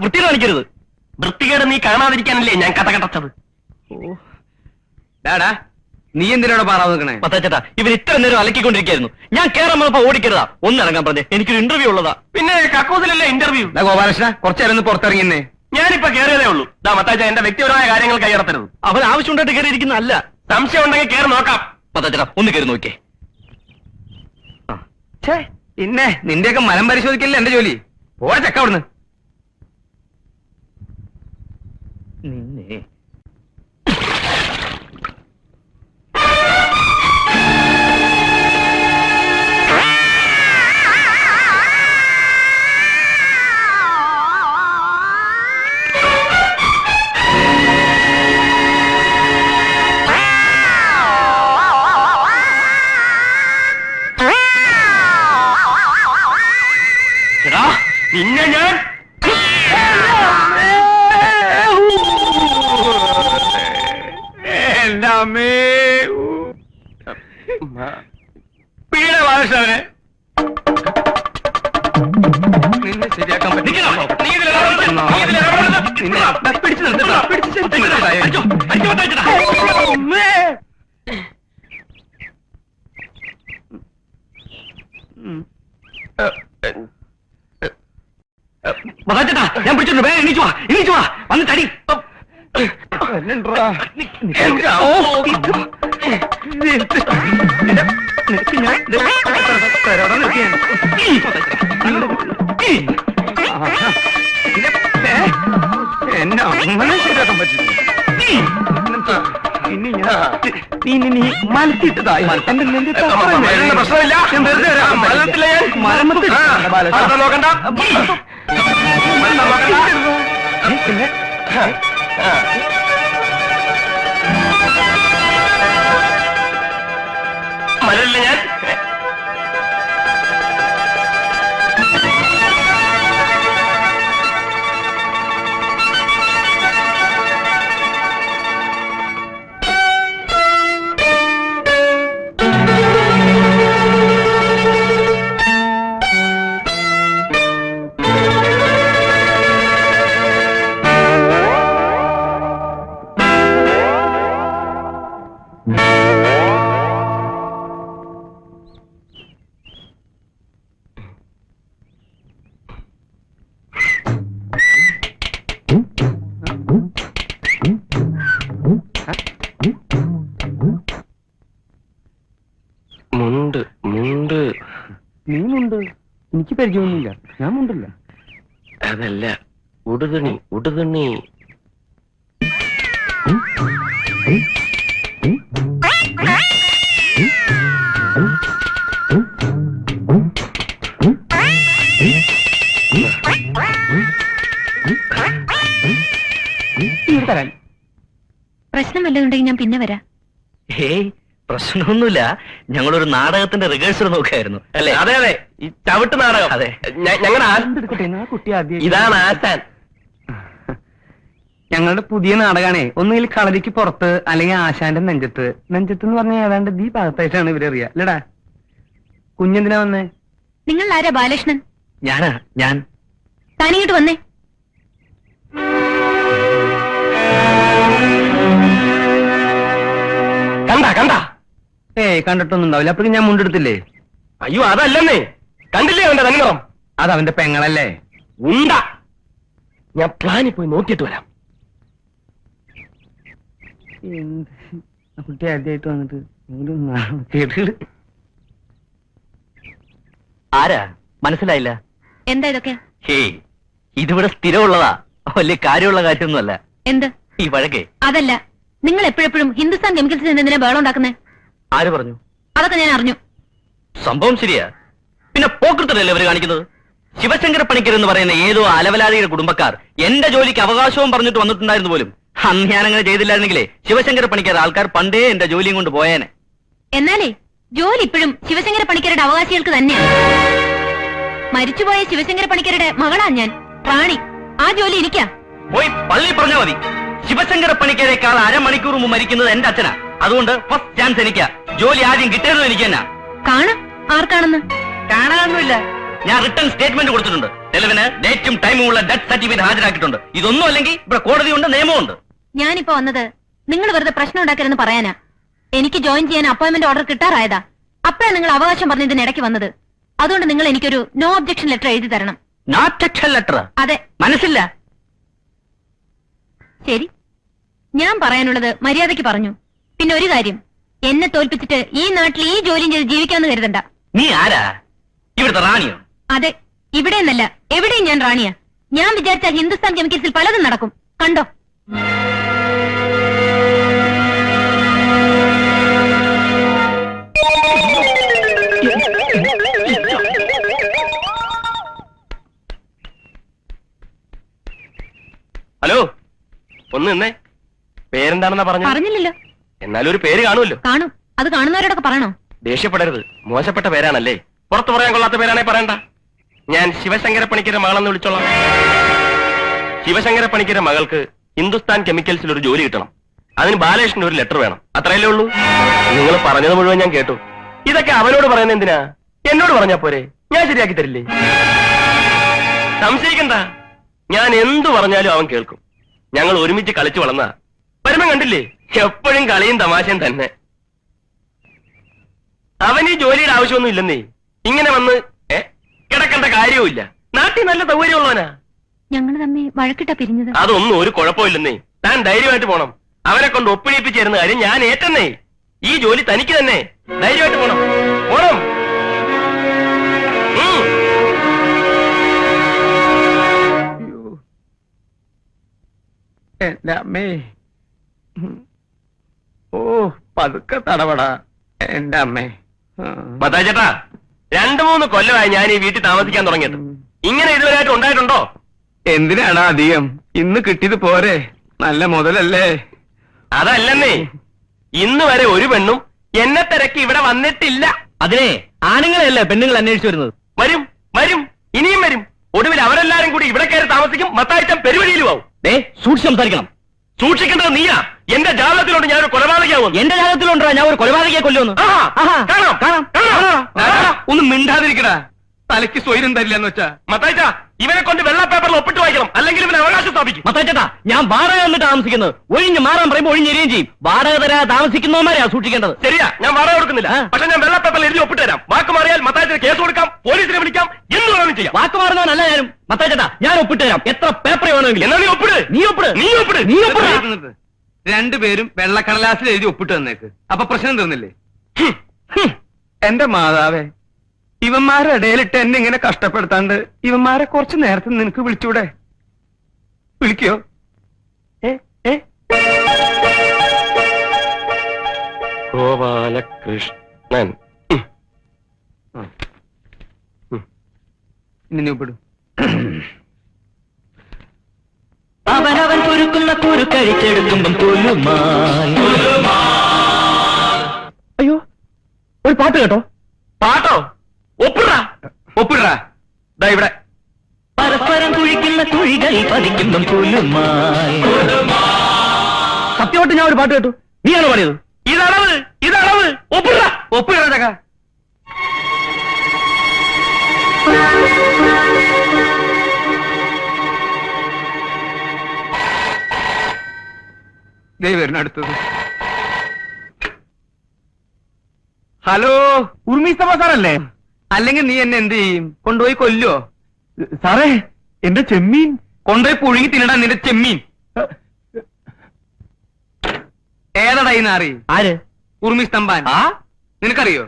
വൃത്തി കാണിക്കരുത്. വൃത്തികേട് നീ കാണാതിരിക്കാനല്ലേ ഞാൻ കഥ കടച്ചത്. ഡാടാ, നീ എന്തിനാണ് പാറാ നിൽക്കണേ? പത്താച്ചേട്ടാ, ഇവർ ഇത്ര നേരം അലക്കിക്കൊണ്ടിരിക്കായിരുന്നു. ഞാൻ കേറാൻ വന്നപ്പോ ഓടിക്കരുതാ. ഒന്നിറങ്ങാൻ പറഞ്ഞേ, എനിക്കൊരു ഇന്റർവ്യൂ ഉള്ളതാ. പിന്നെ കക്കൂസിലല്ലേ ഇന്റർവ്യൂ. ഗോപാലകൃഷ്ണ, കുറച്ചേരം പുറത്തിറങ്ങിന്നേ. ഞാനിപ്പോ കയറിയതേ ഉള്ളൂ. മത്താച്ച, എന്റെ വ്യക്തിപരമായ കാര്യങ്ങൾ കൈയടത്തരുത്. അവൻ ആവശ്യമുണ്ടായിട്ട് കയറിയിരിക്കുന്ന അല്ല. സംശയം ഉണ്ടെങ്കിൽ കയറി നോക്കാം. പത്താച്ചേട്ടാ, ഒന്ന് കയറി നോക്കിയേ. പിന്നെ നിന്റെയൊക്കെ മനം പരിശോധിക്കല്ലേ എന്റെ ജോലി. പോവാ ചക്ക അവിടുന്ന്. നിന്നെ നിന്നെ ഞാൻ എന്റെ അമ്മേ പീഡ ബാലകൃഷ്ണനെ നിന്നെ ശരിയാക്കാൻ മതാച്ചേട്ടാ, ഞാൻ പിടിച്ചിട്ടുണ്ട്. വേഗം എണീച്ചു വാ വന്ന് തടി. എന്നെ അങ്ങനെ ശരിയാക്കാൻ പറ്റില്ല. ഇനി നീ മലത്തിട്ടതായി എന്റെ പ്രശ്നമില്ല. നോക്കണ്ട. മലല്ല ഞാൻ. നീ മുണ്ട്. എനിക്ക് പരിചയമൊന്നുമില്ല. ഞാൻ മുണ്ടില്ല. അതല്ല, ഉടുതുണി. പ്രശ്നം വല്ലതുണ്ടെങ്കിൽ ഞാൻ പിന്നെ വരാം. ഹേയ്, പ്രശ്നമൊന്നുമില്ല. ഞങ്ങളൊരു നാടകത്തിന്റെ റിഹേഴ്സൽ നോക്കായിരുന്നു. അല്ലേ? അതെ, ഈ ചവിട്ട് നാടകം. അതെ, ഞങ്ങളുടെ ഇതാണ് ആശാൻ. ഞങ്ങളുടെ പുതിയ നാടകമാണേ. ഒന്നുകിൽ കളരിക്ക് പുറത്ത്, അല്ലെങ്കിൽ ആശാന്റെ നെഞ്ചത്ത്. നെഞ്ചത്ത് എന്ന് പറഞ്ഞാൽ ഏതാണ്ട് ഈ ഭാഗത്തായിട്ടാണ് ഇവരറിയാ. അല്ലടാ, കുഞ്ഞെന്തിനാ വന്നേ? നിങ്ങൾ ആരാ ബാലകൃഷ്ണൻ? ഞാൻ താനിങ്ങോട്ട് വന്നേ. കണ്ട ഏയ്, കണ്ടിട്ടൊന്നും ഉണ്ടാവില്ല. അപ്പോഴും ഞാൻ മുണ്ടെടുത്തില്ലേ? അയ്യോ, അതല്ലെന്നേ. കണ്ടില്ലേ അവന്റെ തന്നിറം? അത് അവന്റെ പെങ്ങളല്ലേ? ഉണ്ട. ഞാൻ പ്ലാനിൽ പോയി നോക്കിയിട്ട് വരാം. കുട്ടി ആദ്യമായിട്ട് വന്നിട്ട് ആരാ മനസ്സിലായില്ല? എന്താ ഇതൊക്കെ? ഹേയ്, ഇതിവിടെ സ്ഥിരമുള്ളതാ. വലിയ കാര്യമുള്ള കാര്യമൊന്നുമല്ല. എന്ത് ഈ വഴക്കേ? അതല്ല, നിങ്ങൾ എപ്പോഴെപ്പോഴും ഹിന്ദുസ്ഥാൻ കെമിക്കൽസിൽ എന്തിനാ ബഹളം ഉണ്ടാക്കുന്നേ? ആര് പറഞ്ഞു? അതൊക്കെ ഞാൻ അറിഞ്ഞു. സംഭവം ശരിയാ. പിന്നെ പോക്കൃത്തല്ലേ അവര് കാണിക്കുന്നത്? ശിവശങ്കര പണിക്കർ എന്ന് പറയുന്ന ഏതോ അലവലാതിയുടെ കുടുംബക്കാർ എന്റെ ജോലിക്ക് അവകാശവും പറഞ്ഞിട്ട് വന്നിട്ടുണ്ടായിരുന്നു പോലും. അന്ന് ഞാനങ്ങനെ ചെയ്തില്ലായിരുന്നെങ്കിലേ ശിവശങ്കര പണിക്കർ ആൾക്കാർ പണ്ടേ എന്റെ ജോലിയും കൊണ്ട് പോയേനെ. എന്നാലേ ജോലി ഇപ്പോഴും ശിവശങ്കര പണിക്കരുടെ അവകാശികൾക്ക് തന്നെയാണ്. മരിച്ചുപോയ ശിവശങ്കര പണിക്കരുടെ മകളാ ഞാൻ, റാണി. ആ ജോലി എനിക്കാ. പോയി പള്ളി പറഞ്ഞാ മതി. ശിവശങ്കര പണിക്കരേക്കാൾ അരമണിക്കൂർ മുമ്പ് മരിക്കുന്നത് എന്റെ അച്ഛനാ. അതുകൊണ്ട് ഫസ്റ്റ് ചാൻസ് എനിക്കാ. ജോലി ആദ്യം കിട്ടിയതും എനിക്ക് തന്നെ. കാണാം ആർക്കാണെന്ന്. കാണാനൊന്നുമില്ല. ഞാൻ റിട്ടേൺ സ്റ്റേറ്റ്മെന്റ് കൊടുത്തിട്ടുണ്ട്. തെളിവിന് ഡേറ്റും ടൈമും ഉള്ള ഡെത്ത് സർട്ടിഫിക്കറ്റ് ഹാജരാക്കിയിട്ടുണ്ട്. ഇതൊന്നും അല്ലെങ്കിൽ ഇവിടെ കോടതിയുണ്ട്, നിയമമുണ്ട്. ഞാനിപ്പോ വന്നത് നിങ്ങൾ വെറുതെ പ്രശ്നം ഉണ്ടാക്കരുതെന്ന് പറയാനാ. എനിക്ക് ജോയിൻ ചെയ്യാൻ അപ്പോയിന്റ്മെന്റ് ഓർഡർ കിട്ടാറായതാ. അപ്പഴാണ് നിങ്ങൾ അവകാശം പറഞ്ഞതിന് ഇടയ്ക്ക് വന്നത്. അതുകൊണ്ട് നിങ്ങൾ എനിക്കൊരു നോ ഒബ്ജക്ഷൻ ലെറ്റർ എഴുതി തരണം. Not objection letter? അതെ. മനസ്സില്ല. ശരി, ഞാൻ പറയാനുള്ളത് മര്യാദയ്ക്ക് പറഞ്ഞു. പിന്നെ ഒരു കാര്യം, എന്നെ തോൽപ്പിച്ചിട്ട് ഈ നാട്ടിൽ ഈ ജോലിയും ചെയ്ത് ജീവിക്കാമെന്ന് കരുതണ്ട. നീ ആരാ? ഇവിടുത്തെ റാണിയോ? അതെ, ഇവിടെ എന്നല്ല, എവിടെയും ഞാൻ റാണിയാ. ഞാൻ വിചാരിച്ചാൽ ഹിന്ദുസ്ഥാൻ കെമിക്കൽസിൽ പലതും നടക്കും. കണ്ടോ? ഹലോ, ഒന്ന് നിന്നേ. പേരെന്താണെന്നാ പറഞ്ഞു? പറഞ്ഞില്ലല്ലോ. എന്നാലും ഒരു പേര് കാണുമല്ലോ. കാണും. അത് കാണുന്നവരോടൊക്കെ പറയണോ? ദേഷ്യപ്പെടരുത്, മോശപ്പെട്ട പേരാണല്ലേ. പുറത്തു പറയാൻ കൊള്ളാത്ത പേരാണേ പറയണ്ട. ഞാൻ ശിവശങ്കര പണിക്കരുടെ മകളെന്ന് വിളിച്ചോളാം. ശിവശങ്കര പണിക്കരുടെ മകൾക്ക് ഹിന്ദുസ്ഥാൻ കെമിക്കൽസിൽ ഒരു ജോലി കിട്ടണം. അതിന് ബാലകൃഷ്ണൻ ഒരു ലെറ്റർ വേണം. അത്രയല്ലേ ഉള്ളൂ. നിങ്ങൾ പറഞ്ഞത് മുഴുവൻ ഞാൻ കേട്ടു. ഇതൊക്കെ അവനോട് പറയുന്നത് എന്തിനാ? എന്നോട് പറഞ്ഞാ പോരെ, ഞാൻ ശരിയാക്കി തരില്ലേ. സംശയിക്കണ്ട, ഞാൻ എന്തു പറഞ്ഞാലും അവൻ കേൾക്കും. ഞങ്ങൾ ഒരുമിച്ച് കളിച്ചു വളർന്ന വരുമ്പം കണ്ടില്ലേ, എപ്പോഴും കളിയും തമാശയും തന്നെ. അവന് ഈ ജോലിയുടെ ആവശ്യമൊന്നും ഇല്ലെന്നേ. ഇങ്ങനെ വന്ന് കിടക്കേണ്ട കാര്യവുമില്ല. നാട്ടിൽ നല്ല സൗകര്യമുള്ളവനാ. ഞങ്ങൾ തമ്മിൽ വഴക്കിട്ട പിരിഞ്ഞത്. അതൊന്നും ഒരു കുഴപ്പമില്ലെന്നേ. താൻ ധൈര്യമായിട്ട് പോണം. അവനെ കൊണ്ട് ഒപ്പിടിപ്പിച്ചിരുന്ന കാര്യം ഞാൻ ഏറ്റെന്നേ. ഈ ജോലി തനിക്ക് തന്നെ. ധൈര്യമായിട്ട് പോണം. പോണം. എന്റെ അമ്മേ, ഓ പതുക്കെ തടവട. എന്റെ അമ്മേ. മത്തായി ചേട്ടാ, 2-3 കൊല്ലമായി ഞാൻ ഈ വീട്ടിൽ താമസിക്കാൻ തുടങ്ങിയത്. ഇങ്ങനെ ഇതുവരെയായിട്ട് ഉണ്ടായിട്ടുണ്ടോ? എന്തിനാണ് അധികം? ഇന്ന് കിട്ടിയത് പോരെ, നല്ല മുതലല്ലേ. അതല്ലെന്നേ, ഇന്ന് വരെ ഒരു പെണ്ണും എന്നെ തിരക്കി ഇവിടെ വന്നിട്ടില്ല. അതിനെ ആണുങ്ങളെയല്ലേ പെണ്ണുങ്ങൾ അന്വേഷിച്ചു വരുന്നത്. വരും വരും, ഇനിയും വരും. ഒടുവിൽ അവരെല്ലാരും കൂടി ഇവിടെ കയറി താമസിക്കും. മത്തായിച്ചൻ പെരുവഴിയിലും ആവും. സൂക്ഷിച്ച് സംസാരിക്കണം. സൂക്ഷിക്കേണ്ടത് നീയാ. എന്റെ ജാതകത്തിലുണ്ട് ഞാനൊരു കൊലപാതകയാവുന്നു. എന്റെ ജാതകത്തിലുണ്ടോ ഞാൻ ഒരു കൊലപാതകയെ കൊല്ലുമെന്ന്? കാണാം കാണാം കാണാം. ഒന്ന് മിണ്ടാതിരിക്കടാ, തലയ്ക്ക് സ്വൈരം തരില്ലെന്ന് വെച്ചാ. മത്തായിച്ച, ഇവനെ കൊണ്ട് വെള്ള പേപ്പറിൽ ഒപ്പിട്ട് വായിക്കണം, അല്ലെങ്കിൽ ഇവനെ അവകാശം സ്ഥാപിക്കും. മത്തായിച്ചേട്ടാ, ഞാൻ വാടക വന്നിട്ട് താമസിക്കുന്നത്. ഒഴിഞ്ഞ് മാറാൻ പറയുമ്പോൾ ഒഴിഞ്ഞെരിയും ചെയ്യും. വാടക തരാ താമസിക്കുന്നവന്മാരെയാ സൂക്ഷിക്കേണ്ടത്. ശരിയാ, ഞാൻ വാടക കൊടുക്കുന്നില്ല. പക്ഷെ ഞാൻ വെള്ള പേപ്പറിൽ എഴുതി ഒപ്പിട്ട് തരാം. വാക്ക് മാറിയാൽ മത്തായിച്ചിന് കേസ് കൊടുക്കാം, പോലീസിനെ വിളിക്കാം, എന്ത് വേണമെങ്കിലും ചെയ്യാം. വാക്ക് മാറുന്നവനല്ല ഞാനും. മത്തായിച്ചേട്ടാ, ഞാൻ ഒപ്പിട്ട് തരാം. എത്ര പേപ്പർ വേണമെങ്കിലും. എന്നാ നീ ഒപ്പിട്. നീ ഒപ്പിട്. നീ ഒപ്പിട്. നീ ഒപ്പിട്. രണ്ടുപേരും വെള്ളക്കടലാസിൽ എഴുതി ഒപ്പിട്ട് തന്നേക്ക്. അപ്പൊ പ്രശ്നം തീർന്നില്ലേ? എന്റെ മാതാവേ, ഇവന്മാരുടെ ഇടയിലിട്ട് എന്നെ ഇങ്ങനെ കഷ്ടപ്പെടുത്താണ്ട് ഇവന്മാരെ കുറച്ച് നേരത്തെ നിനക്ക് വിളിച്ചൂടെ? വിളിക്കോ? ഗോപാലകൃഷ്ണൻ. ഇനി നീ ഒപ്പിടും. അവനവൻ കുരുക്കുന്ന കുരുക്കഴിച്ചെടുക്കുമ്പം കുലുമായി. അയ്യോ, ഒരു പാട്ട് കേട്ടോ? പാട്ടോ? ഒപ്പിടാ ഒപ്പിടാ. ദാ ഇവിടെ. പരസ്പരം കുഴിക്കുന്ന കുഴികൾ പതിക്കുമ്പം കുലുമായി. സത്യമായിട്ട് ഞാൻ ഒരു പാട്ട് കേട്ടു. നീയാണോ പാടിയത്? ഇതളവ്, ഇതളവ്. ഒപ്പിടാ. ഒപ്പിടാ ചക്ക. വരുന്ന അടുത്തത്. ഹലോ, ഉർമീസ്തഫ സാറല്ലേ? അല്ലെങ്കിൽ നീ എന്നെ എന്ത് ചെയ്യും? കൊണ്ടുപോയി കൊല്ലോ? സാറേ, എന്റെ ചെമ്മീൻ കൊണ്ടുപോയി പുഴുങ്ങി തിന്നടാ. നിന്റെ ചെമ്മീൻ ഏതടാ ഈ നാറി? ആര്? ഉർമീസ്തംബാൻ. നിനക്കറിയോ?